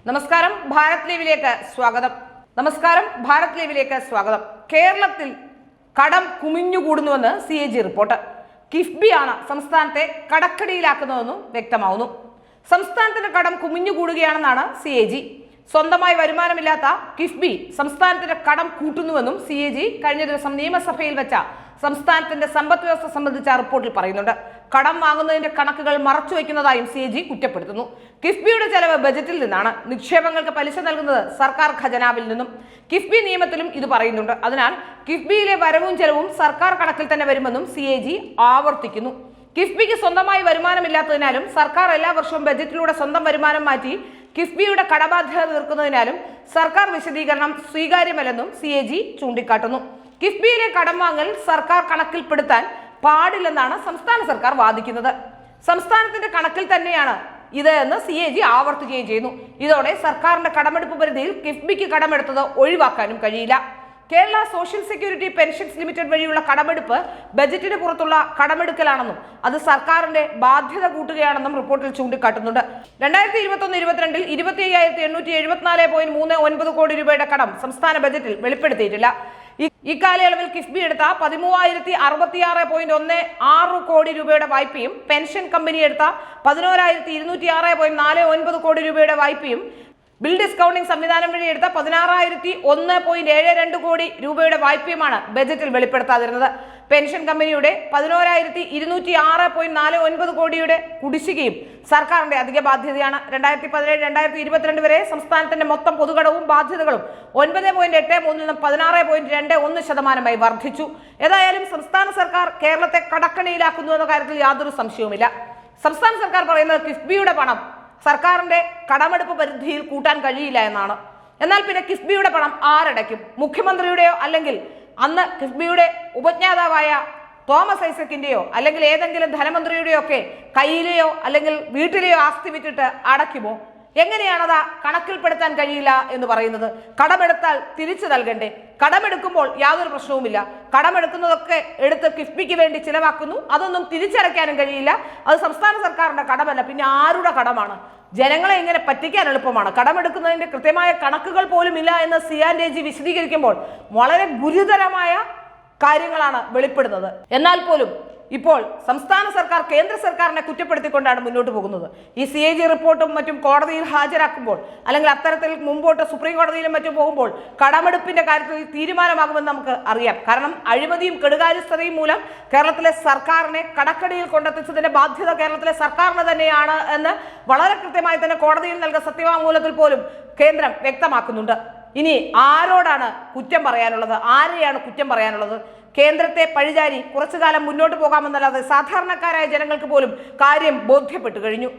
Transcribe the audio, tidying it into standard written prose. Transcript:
നമസ്കാരം ഭാരത് ലൈവിലേക്ക് സ്വാഗതം. കേരളത്തിൽ കടം കുമിഞ്ഞുകൂടുന്നുവെന്ന് CAG റിപ്പോർട്ട്. കിഫ്ബിയാണ് സംസ്ഥാനത്തെ കടക്കടിയിലാക്കുന്നതെന്നും വ്യക്തമാവുന്നു. സംസ്ഥാനത്തിന്റെ കടം കുമിഞ്ഞുകൂടുകയാണെന്നാണ് CAG. സ്വന്തമായി വരുമാനമില്ലാത്ത കിഫ്ബി സംസ്ഥാനത്തിന്റെ കടം കൂട്ടുന്നുവെന്നും CAG കഴിഞ്ഞ ദിവസം നിയമസഭയിൽ വെച്ച സംസ്ഥാനത്തിന്റെ സമ്പദ് വ്യവസ്ഥ സംബന്ധിച്ച റിപ്പോർട്ടിൽ പറയുന്നുണ്ട്. കടം വാങ്ങുന്നതിന്റെ കണക്കുകൾ മറച്ചുവെക്കുന്നതായും CAG കുറ്റപ്പെടുത്തുന്നു. കിഫ്ബിയുടെ ചെലവ് ബജറ്റിൽ നിന്നാണ്, നിക്ഷേപങ്ങൾക്ക് പലിശ നൽകുന്നത് സർക്കാർ ഖജനാവിൽ നിന്നും. കിഫ്ബി നിയമത്തിലും ഇത് പറയുന്നുണ്ട്. അതിനാൽ കിഫ്ബിയിലെ വരവും ചെലവും സർക്കാർ കണക്കിൽ തന്നെ വരുമെന്നും CAG ആവർത്തിക്കുന്നു. കിഫ്ബിക്ക് സ്വന്തമായി വരുമാനമില്ലാത്തതിനാലും സർക്കാർ എല്ലാ വർഷവും ബജറ്റിലൂടെ സ്വന്തം വരുമാനം മാറ്റി കിഫ്ബിയുടെ കടബാധ്യത തീർക്കുന്നതിനാലും സർക്കാർ വിശദീകരണം സ്വീകാര്യമല്ലെന്നും CAG ചൂണ്ടിക്കാട്ടുന്നു. കിഫ്ബിയിലെ കടം വാങ്ങൽ സർക്കാർ കണക്കിൽപ്പെടുത്താൻ പാടില്ലെന്നാണ് സംസ്ഥാന സർക്കാർ വാദിക്കുന്നത്. സംസ്ഥാനത്തിന്റെ കണക്കിൽ തന്നെയാണ് ഇത് എന്ന് CAG ആവർത്തിക്കുകയും ചെയ്യുന്നു. ഇതോടെ സർക്കാരിന്റെ കടമെടുപ്പ് പരിധിയിൽ കിഫ്ബിക്ക് കടമെടുത്തത് ഒഴിവാക്കാനും കഴിയില്ല. Kerala social security pensions limited വഴിയുള്ള കടമെടുപ്പ് ബജറ്റിന് പുറത്തുള്ള കടമെടുക്കലാണെന്നും അത് സർക്കാരിന്റെ ബാധ്യത കൂട്ടുകയാണെന്നും റിപ്പോർട്ടിൽ ചൂണ്ടിക്കാട്ടുന്നുണ്ട്. 2021-22 25,874.39 കോടി രൂപയുടെ കടം സംസ്ഥാന ബജറ്റിൽ വെളിപ്പെടുത്തിയിട്ടില്ല. ഇക്കാലയളവിൽ കിഫ്ബി എടുത്ത 13,066.16 കോടി രൂപയുടെ വായ്പയും പെൻഷൻ കമ്പനി എടുത്ത 11,206.49 കോടി രൂപയുടെ വായ്പയും ബിൽ ഡിസ്കൗണ്ടിംഗ് സംവിധാനം വഴി എടുത്ത 16,001.72 കോടി രൂപയുടെ വായ്പയുമാണ് ബജറ്റിൽ വെളിപ്പെടുത്താതിരുന്നത്. പെൻഷൻ കമ്പനിയുടെ 11,206.49 കോടിയുടെ കുടിശ്ശികയും സർക്കാരിന്റെ അധിക ബാധ്യതയാണ്. 2017-2022 വരെ സംസ്ഥാനത്തിന്റെ മൊത്തം പൊതുകടവും ബാധ്യതകളും 9.83 നിന്നും 16.21% വർദ്ധിച്ചു. ഏതായാലും സംസ്ഥാന സർക്കാർ കേരളത്തെ കടക്കണിയിലാക്കുന്നു എന്ന കാര്യത്തിൽ യാതൊരു സംശയവുമില്ല. സംസ്ഥാന സർക്കാർ പറയുന്നത് കിഫ്ബിയുടെ പണം സർക്കാരിന്റെ കടമെടുപ്പ് പരിധിയിൽ കൂട്ടാൻ കഴിയില്ല എന്നാണ്. എന്നാൽ പിന്നെ കിഫ്ബിയുടെ പണം ആരടയ്ക്കും? മുഖ്യമന്ത്രിയുടെയോ അല്ലെങ്കിൽ അന്ന് കിഫ്ബിയുടെ ഉപജ്ഞാതാവായ തോമസ് ഐസക്കിന്റെയോ അല്ലെങ്കിൽ ഏതെങ്കിലും ധനമന്ത്രിയുടെയോ ഒക്കെ കയ്യിലെയോ അല്ലെങ്കിൽ വീട്ടിലെയോ ആസ്തി വിറ്റിട്ട് അടയ്ക്കുമോ? എങ്ങനെയാണത് കണക്കിൽപ്പെടുത്താൻ കഴിയില്ല എന്ന് പറയുന്നത്? കടമെടുത്താൽ തിരിച്ചു നൽകണ്ടേ? കടമെടുക്കുമ്പോൾ യാതൊരു പ്രശ്നവുമില്ല. കടമെടുക്കുന്നതൊക്കെ എടുത്ത് കിഫ്ബിക്ക് വേണ്ടി ചിലവാക്കുന്നു. അതൊന്നും തിരിച്ചടയ്ക്കാനും കഴിയില്ല. അത് സംസ്ഥാന സർക്കാരിന്റെ കടമല്ല, പിന്നെ ആരുടെ കടമാണ്? ജനങ്ങളെ ഇങ്ങനെ പറ്റിക്കാൻ എളുപ്പമാണ്. കടമെടുക്കുന്നതിന്റെ കൃത്യമായ കണക്കുകൾ പോലും ഇല്ല എന്ന് CAG വിശദീകരിക്കുമ്പോൾ വളരെ ഗുരുതരമായ കാര്യങ്ങളാണ് വെളിപ്പെടുന്നത്. എന്നാൽ പോലും ഇപ്പോൾ സംസ്ഥാന സർക്കാർ കേന്ദ്ര സർക്കാരിനെ കുറ്റപ്പെടുത്തിക്കൊണ്ടാണ് മുന്നോട്ട് പോകുന്നത്. ഈ CAG റിപ്പോർട്ടും മറ്റും കോടതിയിൽ ഹാജരാക്കുമ്പോൾ അല്ലെങ്കിൽ അത്തരത്തിൽ മുമ്പോട്ട് സുപ്രീം കോടതിയിലും മറ്റും പോകുമ്പോൾ കടമെടുപ്പിന്റെ കാര്യത്തിൽ തീരുമാനമാകുമെന്ന് നമുക്ക് അറിയാം. കാരണം അഴിമതിയും കെടുകാര്യസ്ഥതയും മൂലം കേരളത്തിലെ സർക്കാരിനെ കടക്കടിയിൽ കൊണ്ടെത്തിച്ചതിന്റെ ബാധ്യത കേരളത്തിലെ സർക്കാരിന് തന്നെയാണ് എന്ന് വളരെ കൃത്യമായി തന്നെ കോടതിയിൽ നൽകിയ സത്യവാങ്മൂലത്തിൽ പോലും കേന്ദ്രം വ്യക്തമാക്കുന്നുണ്ട്. ഇനി ആരോടാണ് കുറ്റം പറയാനുള്ളത്? ആരെയാണ് കുറ്റം പറയാനുള്ളത്? കേന്ദ്രത്തെ പഴിചാരി കുറച്ചു കാലം മുന്നോട്ട് പോകാമെന്നല്ലാതെ സാധാരണക്കാരായ ജനങ്ങൾക്ക് പോലും കാര്യം ബോധ്യപ്പെട്ടു കഴിഞ്ഞു.